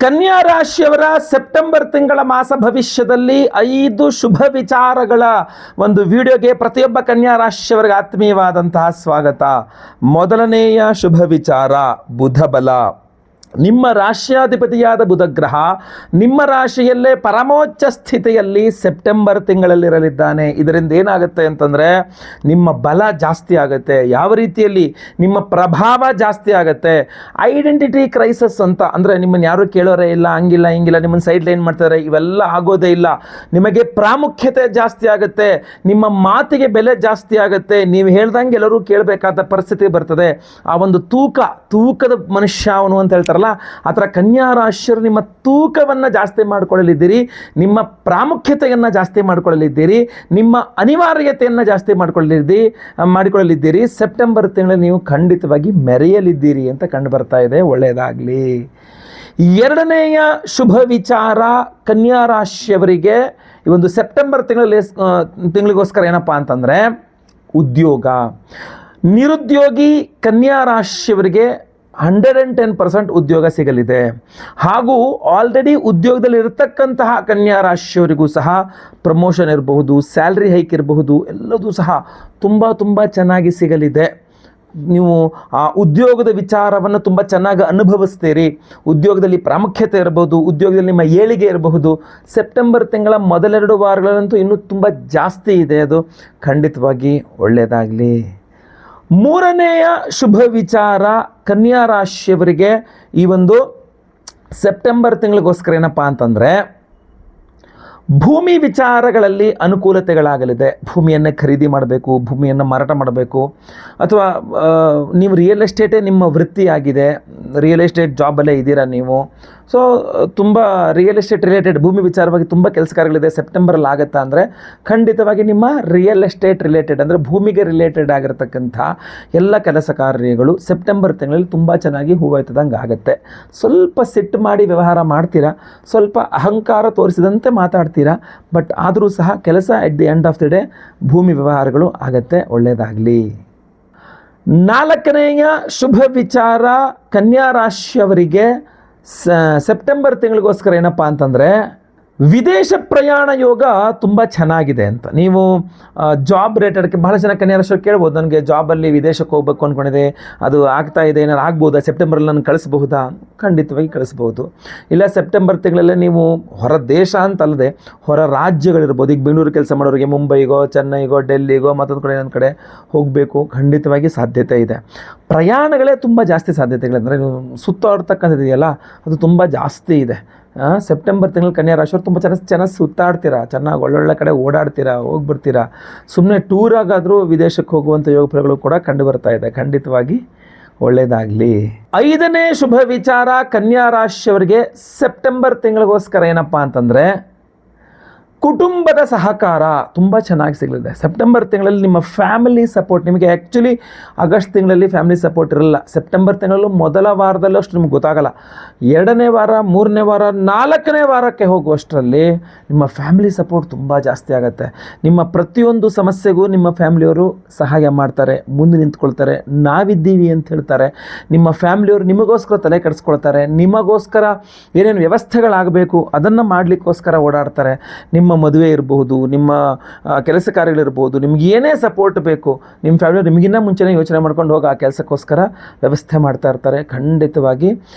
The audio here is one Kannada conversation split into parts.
ಕನ್ಯಾ ರಾಶಿಯವರ ಸೆಪ್ಟೆಂಬರ್ ತಿಂಗಳ ಮಾಸ ಭವಿಷ್ಯದಲ್ಲಿ 5 ಶುಭ ವಿಚಾರಗಳ ಒಂದು ವಿಡಿಯೋಗೆ ಪ್ರತಿಯೊಬ್ಬ ಕನ್ಯಾ ರಾಶಿಯವರಿಗೆ ಆತ್ಮೀಯವಾದಂತಹ ಸ್ವಾಗತ. ಮೊದಲನೆಯ ಶುಭ ವಿಚಾರ ಬುಧ ಬಲ. ನಿಮ್ಮ ರಾಶ್ಯಾಧಿಪತಿಯಾದ ಬುಧ ಗ್ರಹ ನಿಮ್ಮ ರಾಶಿಯಲ್ಲೇ ಪರಮೋಚ್ಚ ಸ್ಥಿತಿಯಲ್ಲಿ ಸೆಪ್ಟೆಂಬರ್ ತಿಂಗಳಲ್ಲಿರಲಿದ್ದಾನೆ. ಇದರಿಂದ ಏನಾಗುತ್ತೆ ಅಂತಂದರೆ ನಿಮ್ಮ ಬಲ ಜಾಸ್ತಿ ಆಗುತ್ತೆ. ಯಾವ ರೀತಿಯಲ್ಲಿ? ನಿಮ್ಮ ಪ್ರಭಾವ ಜಾಸ್ತಿ ಆಗುತ್ತೆ. ಐಡೆಂಟಿಟಿ ಕ್ರೈಸಸ್ ಅಂತ ಅಂದರೆ ನಿಮ್ಮನ್ನು ಯಾರು ಕೇಳೋರೇ ಇಲ್ಲ, ಹಂಗಿಲ್ಲ ಹಿಂಗಿಲ್ಲ, ನಿಮ್ಮನ್ನು ಸೈಡ್ ಲೈನ್ ಮಾಡ್ತಾರೆ, ಇವೆಲ್ಲ ಆಗೋದೇ ಇಲ್ಲ. ನಿಮಗೆ ಪ್ರಾಮುಖ್ಯತೆ ಜಾಸ್ತಿ ಆಗುತ್ತೆ, ನಿಮ್ಮ ಮಾತಿಗೆ ಬೆಲೆ ಜಾಸ್ತಿ ಆಗುತ್ತೆ, ನೀವು ಹೇಳ್ದಂಗೆ ಎಲ್ಲರೂ ಕೇಳಬೇಕಾದ ಪರಿಸ್ಥಿತಿ ಬರ್ತದೆ. ಆ ಒಂದು ತೂಕದ ಮನುಷ್ಯ ಅವನು ಅಂತ ಹೇಳ್ತಾರೆ, ಆ ಥರ ಕನ್ಯಾ ರಾಶಿಯರು ನಿಮ್ಮ ತೂಕವನ್ನು ಜಾಸ್ತಿ ಮಾಡಿಕೊಳ್ಳಲಿದ್ದೀರಿ, ನಿಮ್ಮ ಪ್ರಾಮುಖ್ಯತೆಯನ್ನು ಜಾಸ್ತಿ ಮಾಡಿಕೊಳ್ಳಲಿದ್ದೀರಿ, ನಿಮ್ಮ ಅನಿವಾರ್ಯತೆಯನ್ನು ಜಾಸ್ತಿ ಮಾಡಿಕೊಳ್ಳಲಿದ್ದೀರಿ. ಸೆಪ್ಟೆಂಬರ್ ತಿಂಗಳಲ್ಲಿ ನೀವು ಖಂಡಿತವಾಗಿ ಮೆರೆಯಲಿದ್ದೀರಿ ಅಂತ ಕಂಡು ಬರ್ತಾ ಇದೆ. ಒಳ್ಳೆಯದಾಗಲಿ. ಎರಡನೆಯ ಶುಭ ವಿಚಾರ ಕನ್ಯಾ ರಾಶಿಯವರಿಗೆ ಈ ಒಂದು ಸೆಪ್ಟೆಂಬರ್ ತಿಂಗಳಿಗೋಸ್ಕರ ಏನಪ್ಪ ಅಂತಂದರೆ ಉದ್ಯೋಗ. ನಿರುದ್ಯೋಗಿ ಕನ್ಯಾ ರಾಶಿಯವರಿಗೆ 110% ಉದ್ಯೋಗ ಸಿಗಲಿದೆ. ಹಾಗೂ ಆಲ್ರೆಡಿ ಉದ್ಯೋಗದಲ್ಲಿ ಇರತಕ್ಕಂತಹ ಕನ್ಯಾ ರಾಶಿಯವರಿಗೂ ಸಹ ಪ್ರಮೋಷನ್ ಇರಬಹುದು, ಸ್ಯಾಲ್ರಿ ಹೈಕ್ ಇರಬಹುದು, ಎಲ್ಲದೂ ಸಹ ತುಂಬ ಚೆನ್ನಾಗಿ ಸಿಗಲಿದೆ. ನೀವು ಆ ಉದ್ಯೋಗದ ವಿಚಾರವನ್ನು ತುಂಬ ಚೆನ್ನಾಗಿ ಅನುಭವಿಸ್ತೀರಿ. ಉದ್ಯೋಗದಲ್ಲಿ ಪ್ರಾಮುಖ್ಯತೆ ಇರಬಹುದು, ಉದ್ಯೋಗದಲ್ಲಿ ನಿಮ್ಮ ಏಳಿಗೆ ಇರಬಹುದು. ಸೆಪ್ಟೆಂಬರ್ ತಿಂಗಳ ಮೊದಲೆರಡು ವಾರಗಳಂತೂ ಇನ್ನೂ ತುಂಬ ಜಾಸ್ತಿ ಇದೆ. ಅದು ಖಂಡಿತವಾಗಿ ಒಳ್ಳೆಯದಾಗಲಿ. ಮೂರನೆಯ ಶುಭ ವಿಚಾರ ಕನ್ಯಾ ರಾಶಿಯವರಿಗೆ ಈ ಒಂದು ಸೆಪ್ಟೆಂಬರ್ ತಿಂಗಳಿಗೋಸ್ಕರ ಏನಪ್ಪ ಅಂತಂದರೆ ಭೂಮಿ ವಿಚಾರಗಳಲ್ಲಿ ಅನುಕೂಲತೆಗಳಾಗಲಿದೆ. ಭೂಮಿಯನ್ನು ಖರೀದಿ ಮಾಡಬೇಕು, ಭೂಮಿಯನ್ನು ಮಾರಾಟ ಮಾಡಬೇಕು, ಅಥವಾ ನೀವು ರಿಯಲ್ ಎಸ್ಟೇಟೇ ನಿಮ್ಮ ವೃತ್ತಿಯಾಗಿದೆ, ರಿಯಲ್ ಎಸ್ಟೇಟ್ ಜಾಬಲ್ಲೇ ಇದ್ದೀರಾ ನೀವು. ಸೊ ತುಂಬ ರಿಯಲ್ ಎಸ್ಟೇಟ್ ರಿಲೇಟೆಡ್ ಭೂಮಿ ವಿಚಾರವಾಗಿ ತುಂಬ ಕೆಲಸ ಕಾರ್ಯಗಳಿದೆ. ಸೆಪ್ಟೆಂಬರಲ್ಲಿ ಆಗುತ್ತಾ ಅಂದರೆ ಖಂಡಿತವಾಗಿ ನಿಮ್ಮ ರಿಯಲ್ ಎಸ್ಟೇಟ್ ರಿಲೇಟೆಡ್ ಅಂದರೆ ಭೂಮಿಗೆ ರಿಲೇಟೆಡ್ ಆಗಿರತಕ್ಕಂಥ ಎಲ್ಲ ಕೆಲಸ ಕಾರ್ಯಗಳು ಸೆಪ್ಟೆಂಬರ್ ತಿಂಗಳಲ್ಲಿ ತುಂಬ ಚೆನ್ನಾಗಿ ಹೂವೈತದಂಗೆ ಆಗುತ್ತೆ. ಸ್ವಲ್ಪ ಸಿಟ್ಟು ಮಾಡಿ ವ್ಯವಹಾರ ಮಾಡ್ತೀರಾ, ಸ್ವಲ್ಪ ಅಹಂಕಾರ ತೋರಿಸಿದಂತೆ ಮಾತಾಡ್ತೀರಾ, ಬಟ್ ಆದರೂ ಸಹ ಕೆಲಸ at the end of the day ಭೂಮಿ ವ್ಯವಹಾರಗಳು ಆಗುತ್ತೆ. ಒಳ್ಳೆಯದಾಗಲಿ. ನಾಲ್ಕನೆಯ ಶುಭ ವಿಚಾರ ಕನ್ಯಾ ರಾಶಿಯವರಿಗೆ ಸೆಪ್ಟೆಂಬರ್ ತಿಂಗಳಿಗೋಸ್ಕರ ಏನಪ್ಪ ಅಂತಂದರೆ ವಿದೇಶ ಪ್ರಯಾಣ ಯೋಗ ತುಂಬ ಚೆನ್ನಾಗಿದೆ ಅಂತ. ನೀವು ಜಾಬ್ ರಿಲೇಟೆಡ್ಗೆ ಬಹಳ ಜನ ಕನ್ಯಾ ರಾಶಿಯವರು ಕೇಳ್ಬೋದು, ನನಗೆ ಜಾಬಲ್ಲಿ ವಿದೇಶಕ್ಕೆ ಹೋಗ್ಬೇಕು ಅಂದ್ಕೊಂಡಿದೆ, ಅದು ಆಗ್ತಾ ಇದೆ, ಏನಾರು ಆಗ್ಬೋದಾ, ಸೆಪ್ಟೆಂಬರಲ್ಲಿ ನಾನು ಕಳಿಸ್ಬಹುದಾ? ಖಂಡಿತವಾಗಿ ಕಳಿಸ್ಬೋದು. ಇಲ್ಲ ಸೆಪ್ಟೆಂಬರ್ ತಿಂಗಳಲ್ಲೇ ನೀವು ಹೊರ ದೇಶ ಅಂತಲ್ಲದೆ ಹೊರ ರಾಜ್ಯಗಳಿರ್ಬೋದು. ಈಗ ಬೆಂಗಳೂರು ಕೆಲಸ ಮಾಡೋರಿಗೆ ಮುಂಬೈಗೋ, ಚೆನ್ನೈಗೋ, ಡೆಲ್ಲಿಗೋ, ಮತ್ತೊಂದು ಕಡೆ ಇನ್ನೊಂದು ಕಡೆ ಹೋಗಬೇಕು, ಖಂಡಿತವಾಗಿ ಸಾಧ್ಯತೆ ಇದೆ. ಪ್ರಯಾಣಗಳೇ ತುಂಬ ಜಾಸ್ತಿ ಸಾಧ್ಯತೆಗಳಂದರೆ ನೀವು ಸುತ್ತಾಡ್ತಕ್ಕಂಥದ್ದಿದೆಯಲ್ಲ ಅದು ತುಂಬ ಜಾಸ್ತಿ ಇದೆ. ಸೆಪ್ಟೆಂಬರ್ ತಿಂಗಳು ಕನ್ಯಾ ರಾಶಿಯವರು ತುಂಬ ಚೆನ್ನಾಗಿ ಸುತ್ತಾಡ್ತೀರಾ, ಚೆನ್ನಾಗಿ ಒಳ್ಳೊಳ್ಳೆ ಕಡೆ ಓಡಾಡ್ತೀರಾ, ಹೋಗ್ಬಿಡ್ತೀರಾ. ಸುಮ್ಮನೆ ಟೂರಾಗಾದರೂ ವಿದೇಶಕ್ಕೆ ಹೋಗುವಂಥ ಯೋಗ ಫಲಗಳು ಕೂಡ ಕಂಡು ಬರ್ತಾ ಇದೆ. ಖಂಡಿತವಾಗಿ ಒಳ್ಳೆಯದಾಗಲಿ. ಐದನೇ ಶುಭ ವಿಚಾರ ಕನ್ಯಾ ರಾಶಿಯವರಿಗೆ ಸೆಪ್ಟೆಂಬರ್ ತಿಂಗಳಿಗೋಸ್ಕರ ಏನಪ್ಪ ಅಂತಂದರೆ ಕುಟುಂಬದ ಸಹಕಾರ ತುಂಬ ಚೆನ್ನಾಗಿ ಸಿಗಲಿದೆ. ಸೆಪ್ಟೆಂಬರ್ ತಿಂಗಳಲ್ಲಿ ನಿಮ್ಮ ಫ್ಯಾಮಿಲಿ ಸಪೋರ್ಟ್ ನಿಮಗೆ ಆ್ಯಕ್ಚುಲಿ ಆಗಸ್ಟ್ ತಿಂಗಳಲ್ಲಿ ಫ್ಯಾಮಿಲಿ ಸಪೋರ್ಟ್ ಇರಲ್ಲ. ಸೆಪ್ಟೆಂಬರ್ ತಿಂಗಳಲ್ಲೂ ಮೊದಲ ವಾರದಲ್ಲೂ ಅಷ್ಟು ನಿಮ್ಗೆ ಗೊತ್ತಾಗಲ್ಲ. 2ನೇ ವಾರ, 3ನೇ ವಾರ, 4ನೇ ವಾರಕ್ಕೆ ಹೋಗುವಷ್ಟರಲ್ಲಿ ನಿಮ್ಮ ಫ್ಯಾಮಿಲಿ ಸಪೋರ್ಟ್ ತುಂಬ ಜಾಸ್ತಿ ಆಗುತ್ತೆ. ನಿಮ್ಮ ಪ್ರತಿಯೊಂದು ಸಮಸ್ಯೆಗೂ ನಿಮ್ಮ ಫ್ಯಾಮಿಲಿಯವರು ಸಹಾಯ ಮಾಡ್ತಾರೆ, ಮುಂದೆ ನಿಂತ್ಕೊಳ್ತಾರೆ, ನಾವಿದ್ದೀವಿ ಅಂತ ಹೇಳ್ತಾರೆ. ನಿಮ್ಮ ಫ್ಯಾಮಿಲಿಯವರು ನಿಮಗೋಸ್ಕರ ತಲೆ ಕೆಡಿಸ್ಕೊಳ್ತಾರೆ, ನಿಮಗೋಸ್ಕರ ಏನೇನು ವ್ಯವಸ್ಥೆಗಳಾಗಬೇಕು ಅದನ್ನು ಮಾಡಲಿಕ್ಕೋಸ್ಕರ ಓಡಾಡ್ತಾರೆ. ನಿಮ್ಮ ಮದುವೆ ಇರಬಹುದು, ನಿಮ್ಮ ಕೆಲಸ ಕಾರ್ಯಗಳಿರ್ಬೋದು, ನಿಮ್ಗೆ ಏನೇ ಸಪೋರ್ಟ್ ಬೇಕು ನಿಮ್ಮ ಫ್ಯಾಮಿಲಿ ನಿಮಗಿನ್ನ ಮುಂಚೆನೇ ಯೋಚನೆ ಮಾಡ್ಕೊಂಡು ಹೋಗಿ ಆ ಕೆಲಸಕ್ಕೋಸ್ಕರ ವ್ಯವಸ್ಥೆ ಮಾಡ್ತಾ ಇರ್ತಾರೆ. ಖಂಡಿತವಾಗಿ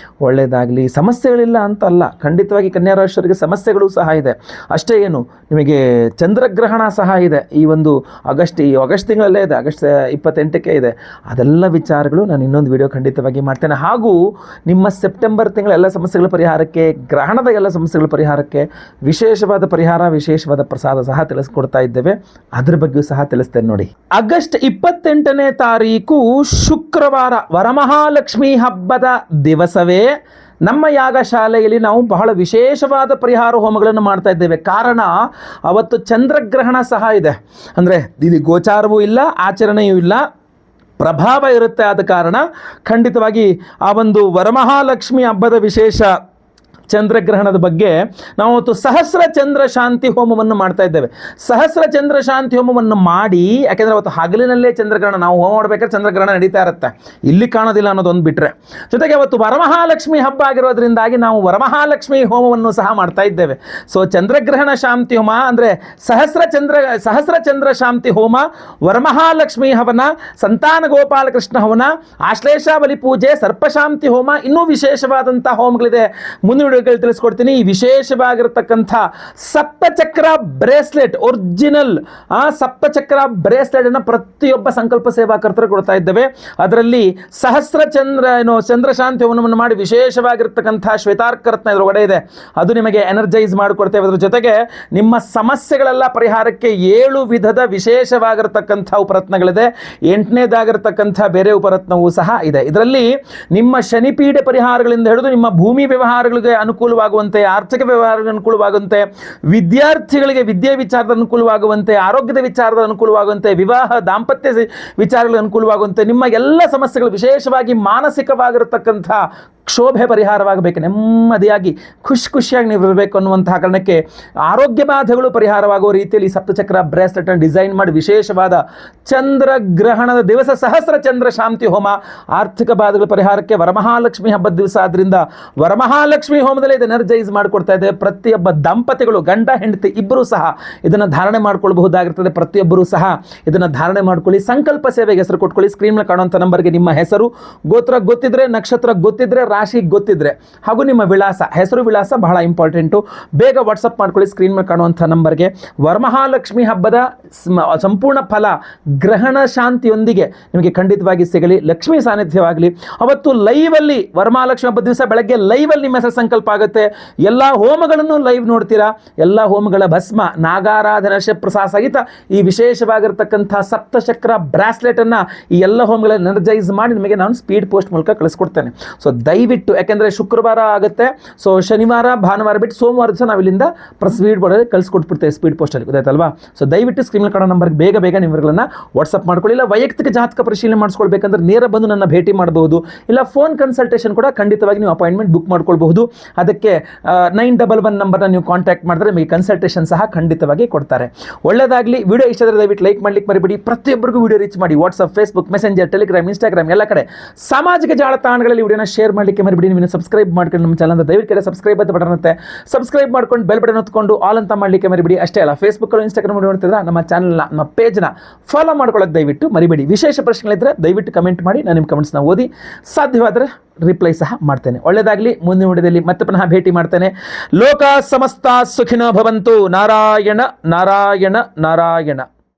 ಒಳ್ಳೆಯದಾಗಲಿ. ಸಮಸ್ಯೆಗಳಿಲ್ಲ ಅಂತಲ್ಲ, ಖಂಡಿತವಾಗಿ ಕನ್ಯಾ ರಾಶಿಯವರಿಗೆ ಸಮಸ್ಯೆಗಳು ಸಹ ಇದೆ. ಅಷ್ಟೇ ಏನು, ನಿಮಗೆ ಚಂದ್ರಗ್ರಹಣ ಸಹ ಇದೆ. ಈ ಆಗಸ್ಟ್ ತಿಂಗಳಲ್ಲೇ ಇದೆ, ಆಗಸ್ಟ್ 28ಕ್ಕೆ ಇದೆ. ಅದೆಲ್ಲ ವಿಚಾರಗಳು ನಾನು ಇನ್ನೊಂದು ವಿಡಿಯೋ ಖಂಡಿತವಾಗಿ ಮಾಡ್ತೇನೆ. ಹಾಗೂ ನಿಮ್ಮ ಸೆಪ್ಟೆಂಬರ್ ತಿಂಗಳ ಎಲ್ಲ ಸಮಸ್ಯೆಗಳ ಪರಿಹಾರಕ್ಕೆ, ಗ್ರಹಣದ ಎಲ್ಲ ಸಮಸ್ಯೆಗಳ ಪರಿಹಾರಕ್ಕೆ ವಿಶೇಷವಾದ ಪರಿಹಾರ, ವಿಶೇಷವಾದ ಪ್ರಸಾದ ಸಹ ತಿಳಿಸ್ಕೊಡ್ತಾ ಇದ್ದೇವೆ. ಅದ್ರ ಬಗ್ಗೆಯೂ ಸಹ ತಿಳಿಸ್ತೇನೆ ನೋಡಿ. ಆಗಸ್ಟ್ 28ನೇ ತಾರೀಕು ಶುಕ್ರವಾರ ವರಮಹಾಲಕ್ಷ್ಮಿ ಹಬ್ಬದ ದಿವಸವೇ ನಮ್ಮ ಯಾಗಶಾಲೆಯಲ್ಲಿ ನಾವು ಬಹಳ ವಿಶೇಷವಾದ ಪರಿಹಾರ ಹೋಮಗಳನ್ನು ಮಾಡ್ತಾ ಇದ್ದೇವೆ. ಕಾರಣ ಅವತ್ತು ಚಂದ್ರಗ್ರಹಣ ಸಹ ಇದೆ. ಅಂದರೆ ಇಲ್ಲಿ ಗೋಚಾರವೂ ಇಲ್ಲ, ಆಚರಣೆಯೂ ಇಲ್ಲ, ಪ್ರಭಾವ ಇರುತ್ತೆ. ಆದ ಕಾರಣ ಖಂಡಿತವಾಗಿ ಆ ಒಂದು ವರಮಹಾಲಕ್ಷ್ಮಿ ಹಬ್ಬದ ವಿಶೇಷ ಚಂದ್ರಗ್ರಹಣದ ಬಗ್ಗೆ ನಾವು ಇವತ್ತು ಸಹಸ್ರ ಚಂದ್ರ ಶಾಂತಿ ಹೋಮವನ್ನು ಮಾಡ್ತಾ ಇದ್ದೇವೆ. ಸಹಸ್ರ ಚಂದ್ರ ಶಾಂತಿ ಹೋಮವನ್ನು ಮಾಡಿ, ಯಾಕೆಂದರೆ ಅವತ್ತು ಹಗಲಿನಲ್ಲೇ ಚಂದ್ರಗ್ರಹಣ, ನಾವು ಹೋಮ ಮಾಡಬೇಕಾದ್ರೆ ಚಂದ್ರಗ್ರಹಣ ನಡೀತಾ ಇರುತ್ತೆ, ಇಲ್ಲಿ ಕಾಣೋದಿಲ್ಲ ಅನ್ನೋದೊಂದು ಬಿಟ್ಟರೆ. ಜೊತೆಗೆ ಅವತ್ತು ವರಮಹಾಲಕ್ಷ್ಮಿ ಹಬ್ಬ ಆಗಿರೋದ್ರಿಂದಾಗಿ ನಾವು ವರಮಹಾಲಕ್ಷ್ಮಿ ಹೋಮವನ್ನು ಸಹ ಮಾಡ್ತಾ ಇದ್ದೇವೆ. ಸೊ ಚಂದ್ರಗ್ರಹಣ ಶಾಂತಿ ಹೋಮ ಅಂದರೆ ಸಹಸ್ರ ಚಂದ್ರ ಶಾಂತಿ ಹೋಮ, ವರಮಹಾಲಕ್ಷ್ಮಿ ಹವನ, ಸಂತಾನ ಗೋಪಾಲಕೃಷ್ಣ ಹವನ, ಆಶ್ಲೇಷಾವಲಿ ಪೂಜೆ, ಸರ್ಪಶಾಂತಿ ಹೋಮ, ಇನ್ನೂ ವಿಶೇಷವಾದಂಥ ಹೋಮಗಳಿದೆ. ಮುಂದಿನ ವಿಡಿಯೋಗಳು ತಿಳಿಸ್ಕೊಡ್ತೀನಿ. ಈ ವಿಶೇಷವಾಗಿರತಕ್ಕಂಥ ಸಪ್ತಚಕ್ರ ಬ್ರೇಸ್ಲೆಟ್, ಒರಿಜಿನಲ್ ಸಪ್ತಚಕ್ರ ಬ್ರೇಸ್ಲೆಟ್ ಅನ್ನು ಪ್ರತಿಯೊಬ್ಬ ಸಂಕಲ್ಪ ಸೇವಾಕರ್ತರು ಕೊಡ್ತಾ ಇದ್ದೇವೆ. ಅದರಲ್ಲಿ ಸಹಸ್ರ ಚಂದ್ರಶಾಂತಿ ಹೋಮವನ್ನು ಮಾಡಿ ವಿಶೇಷವಾಗಿರ್ತಕ್ಕಂಥ ಶ್ವೇತಾರ್ಕರತ್ನ ಇದರೊಳಗಡೆ ಇದೆ, ಅದು ನಿಮಗೆ ಎನರ್ಜೈಸ್ ಮಾಡಿಕೊಡ್ತೇವೆ. ಅದರ ಜೊತೆಗೆ ನಿಮ್ಮ ಸಮಸ್ಯೆಗಳೆಲ್ಲ ಪರಿಹಾರಕ್ಕೆ 7 ವಿಧದ ವಿಶೇಷವಾಗಿರ್ತಕ್ಕಂಥ ಉಪರತ್ನಗಳಿದೆ. 8ನೇದಾಗಿರ್ತಕ್ಕಂಥ ಬೇರೆ ಉಪರತ್ನವೂ ಸಹ ಇದೆ. ಇದರಲ್ಲಿ ನಿಮ್ಮ ಶನಿಪೀಡೆ ಪರಿಹಾರಗಳಿಂದ ಹಿಡಿದು ನಿಮ್ಮ ಭೂಮಿ ವ್ಯವಹಾರಗಳಿಗೆ ಅನುಕೂಲವಾಗುವಂತೆ, ಆರ್ಥಿಕ ವ್ಯವಹಾರಗಳಿಗೆ ಅನುಕೂಲವಾಗುವಂತೆ, ವಿದ್ಯಾರ್ಥಿಗಳಿಗೆ ವಿದ್ಯೆ ವಿಚಾರದ ಅನುಕೂಲವಾಗುವಂತೆ, ಆರೋಗ್ಯದ ವಿಚಾರದ ಅನುಕೂಲವಾಗುವಂತೆ, ವಿವಾಹ ದಾಂಪತ್ಯ ವಿಚಾರಗಳಿಗೆ ಅನುಕೂಲವಾಗುವಂತೆ, ನಿಮ್ಮ ಎಲ್ಲ ಸಮಸ್ಯೆಗಳು, ವಿಶೇಷವಾಗಿ ಮಾನಸಿಕವಾಗಿರತಕ್ಕಂಥ ಕ್ಷೋಭೆ ಪರಿಹಾರವಾಗಬೇಕು, ನೆಮ್ಮದಿಯಾಗಿ ಖುಷಿಯಾಗಿ ನೀವು ಇರಬೇಕು ಅನ್ನುವಂತಹ ಕಾರಣಕ್ಕೆ ಆರೋಗ್ಯ ಬಾಧೆಗಳು ಪರಿಹಾರವಾಗುವ ರೀತಿಯಲ್ಲಿ ಸಪ್ತಚಕ್ರ ಬ್ರೇಸ್ಲೆಟ್ ಅನ್ನು ಡಿಸೈನ್ ಮಾಡಿ ವಿಶೇಷವಾದ ಚಂದ್ರಗ್ರಹಣದ ದಿವಸ ಸಹಸ್ರ ಚಂದ್ರ ಶಾಂತಿ ಹೋಮ, ಆರ್ಥಿಕ ಬಾಧೆಗಳ ಪರಿಹಾರಕ್ಕೆ ವರಮಹಾಲಕ್ಷ್ಮಿ ಹಬ್ಬದ ದಿವಸ ಆದ್ರಿಂದ ವರಮಹಾಲಕ್ಷ್ಮಿ ಹೋಮದಲ್ಲಿ ಇದು ಎನರ್ಜೈಸ್ ಮಾಡಿಕೊಡ್ತಾ ಇದೆ. ಪ್ರತಿಯೊಬ್ಬ ದಂಪತಿಗಳು, ಗಂಡ ಹೆಂಡತಿ ಇಬ್ಬರೂ ಸಹ ಇದನ್ನು ಧಾರಣೆ ಮಾಡ್ಕೊಳ್ಬಹುದಾಗಿರ್ತದೆ. ಪ್ರತಿಯೊಬ್ಬರೂ ಸಹ ಇದನ್ನು ಧಾರಣೆ ಮಾಡ್ಕೊಳ್ಳಿ. ಸಂಕಲ್ಪ ಸೇವೆಗೆ ಹೆಸರು ಕೊಟ್ಕೊಳ್ಳಿ. ಸ್ಕ್ರೀನ್ ಮೇಲೆ ಕಾಣುವಂಥ ನಂಬರ್ಗೆ ನಿಮ್ಮ ಹೆಸರು, ಗೋತ್ರ ಗೊತ್ತಿದ್ರೆ, ನಕ್ಷತ್ರ ಗೊತ್ತಿದ್ರೆ, ರಾಶಿ ಗೊತ್ತಿದ್ರೆ ಹಾಗೂ ನಿಮ್ಮ ವಿಳಾಸ, ಹೆಸರು ವಿಳಾಸ ಬಹಳ ಇಂಪಾರ್ಟೆಂಟು, ಬೇಗ ವಾಟ್ಸಪ್ ಮಾಡ್ಕೊಳ್ಳಿ ಸ್ಕ್ರೀನ್ ಮೇಲೆ ಕಾಣುವಂಥ ನಂಬರ್ಗೆ. ವರಮಹಾಲಕ್ಷ್ಮಿ ಹಬ್ಬದ ಸಂಪೂರ್ಣ ಫಲ ಗ್ರಹಣ ಶಾಂತಿಯೊಂದಿಗೆ ನಿಮಗೆ ಖಂಡಿತವಾಗಿ ಸಿಗಲಿ, ಲಕ್ಷ್ಮೀ ಸಾನ್ನಿಧ್ಯವಾಗಲಿ. ಅವತ್ತು ಲೈವಲ್ಲಿ ವರಮಹಾಲಕ್ಷ್ಮಿ ಹಬ್ಬದ ದಿವಸ ಬೆಳಗ್ಗೆ ಲೈವಲ್ಲಿ ನಿಮ್ಮ ಹೆಸರು ಸಂಕಲ್ಪ ಆಗುತ್ತೆ. ಎಲ್ಲ ಹೋಮಗಳನ್ನು ಲೈವ್ ನೋಡ್ತೀರಾ. ಎಲ್ಲ ಹೋಮಗಳ ಭಸ್ಮ, ನಾಗಾರಾಧನ ಪ್ರಸಾದ ಸಹಿತ ಈ ವಿಶೇಷವಾಗಿರ್ತಕ್ಕಂಥ ಸಪ್ತಚಕ್ರ ಬ್ರಾಸ್ಲೆಟ್ ಅನ್ನು ಈ ಎಲ್ಲ ಹೋಮಗಳನ್ನು ಎನರ್ಜೈಸ್ ಮಾಡಿ ನಿಮಗೆ ನಾನು ಸ್ಪೀಡ್ ಪೋಸ್ಟ್ ಮೂಲಕ ಕಳಿಸ್ಕೊಡ್ತೇನೆ. ಸೊ ದಯವಿಟ್ಟು, ಯಾಕೆಂದರೆ ಶುಕ್ರವಾರ ಆಗುತ್ತೆ, ಸೊ ಶನಿವಾರ ಭಾನುವಾರ ಬಿಟ್ಟು ಸೋಮವಾರ ದಿವಸ ನಾವು ಇಲ್ಲಿಂದ ಸ್ಪೀಡ್ ಬೋರ್ಡಲ್ಲಿ ಕಳಿಸ್ಕೊಟ್ಬಿಡ್ತೇವೆ, ಸ್ಪೀಡ್ ಪೋಸ್ಟಲ್ಲಿ, ಗೊತ್ತಾಯ್ತಲ್ವಾ? ಸೊ ದಯವಿಟ್ಟು ಸ್ಕ್ರೀನ್ ಕಾಣೋ ನಂಬರ್ಗೆ ಬೇಗ ನಿಮ್ಮಗಳನ್ನು ವಾಟ್ಸಪ್ ಮಾಡ್ಕೊಳ್ಳಿ. ಇಲ್ಲ ವೈಯಕ್ತಿಕ ಜಾತಕ ಪರಿಶೀಲನೆ ಮಾಡಿಸ್ಕೊಳ್ಬೇಕಂದ್ರೆ ನೇರ ಬಂದು ನನ್ನ ಭೇಟಿ ಮಾಡಬಹುದು. ಇಲ್ಲ ಫೋನ್ ಕನ್ಸಲ್ಟೇಷನ್ ಕೂಡ ಖಂಡಿತವಾಗಿ ನೀವು ಅಪಾಯಿಂಟ್ಮೆಂಟ್ ಬುಕ್ ಮಾಡ್ಕೊಳ್ಬಹುದು. ಅದಕ್ಕೆ 911 ನಂಬರ್ನ ನೀವು ಕಾಂಟ್ಯಾಕ್ಟ್ ಮಾಡಿದ್ರೆ ನಿಮಗೆ ಕನ್ಸಲ್ಟೇಷನ್ ಸಹ ಖಂಡಿತವಾಗಿ ಕೊಡ್ತಾರೆ. ಒಳ್ಳೆಯದಾಗಲಿ. ವಿಡಿಯೋ ಇಷ್ಟ ಆದರೆ ದಯವಿಟ್ಟು ಲೈಕ್ ಮಾಡ್ಲಿಕ್ಕೆ ಮರಿಬೇಡಿ. ಪ್ರತಿಯೊಬ್ಬರಿಗೂ ವಿಡಿಯೋ ರೀಚ್ ಮಾಡಿ. WhatsApp, Facebook, messenger, Telegram, Instagram ಎಲ್ಲ ಕಡೆ ಸಾಮಾಜಿಕ ಜಾಲತಾಣಗಳಲ್ಲಿ ವಿಡಿಯೋನ ಶೇರ್ ಮಾಡಲಿಕ್ಕೆ ಮರಿಬೇಡಿ. ನೀವು ಸಬ್ಸ್ಕ್ರೈಬ್ ಮಾಡ್ಕೊಂಡು ನಮ್ಮ ಚಾನಲ್ ದಯವಿಟ್ಟು ಕಡೆ ಸಬ್ಸ್ಕ್ರೈಬ್ ಅಂತ ಬಟನ್ ಇರುತ್ತೆ, ಸಬ್ಸ್ಕ್ರೈಬ್ ಮಾಡ್ಕೊಂಡು ಬೆಲ್ ಬಟನ್ ಹೊತ್ಕೊಂಡು ಆಲ್ ಅಂತ ಮಾಡಲಿಕ್ಕೆ ಮರಿಬೇಡಿ. ಅಷ್ಟೇ ಅಲ್ಲ, ಫೇಸ್ಬುಕ್, ಇನ್ಸ್ಟಾಗ್ರಾಮ್ ನೋಡ್ತಿದ್ರೆ ನಮ್ಮ ಚಾನಲ್ನ, ನಮ್ಮ ಪೇಜ್ನ ಫಾಲೋ ಮಾಡ್ಕೊಳ್ಳೋಕೆ ದಯವಿಟ್ಟು ಮರಿಬೇಡಿ. ವಿಶೇಷ ಪ್ರಶ್ನೆಗಳಿದ್ದರೆ ದಯವಿಟ್ಟು ಕಮೆಂಟ್ ಮಾಡಿ, ನಾನು ನಿಮ್ಮ ಕಮೆಂಟ್ಸ್ನ ಓದಿ ಸಾಧ್ಯವಾದರೆ ರಿಪ್ಲೈ ಸಹ ಮಾಡ್ತೇನೆ. ಒಳ್ಳೆಯದಾಗಲಿ. ಮುಂದಿನ ವಿಡಿಯೋದಲ್ಲಿ ಮತ್ತೆ ಪುನಃ ಭೇಟಿ ಮಾಡ್ತೇನೆ. ಲೋಕ ಸಮಸ್ತ ಸುಖಿನೋ ಭವಂತು. ನಾರಾಯಣ ನಾರಾಯಣ ನಾರಾಯಣ.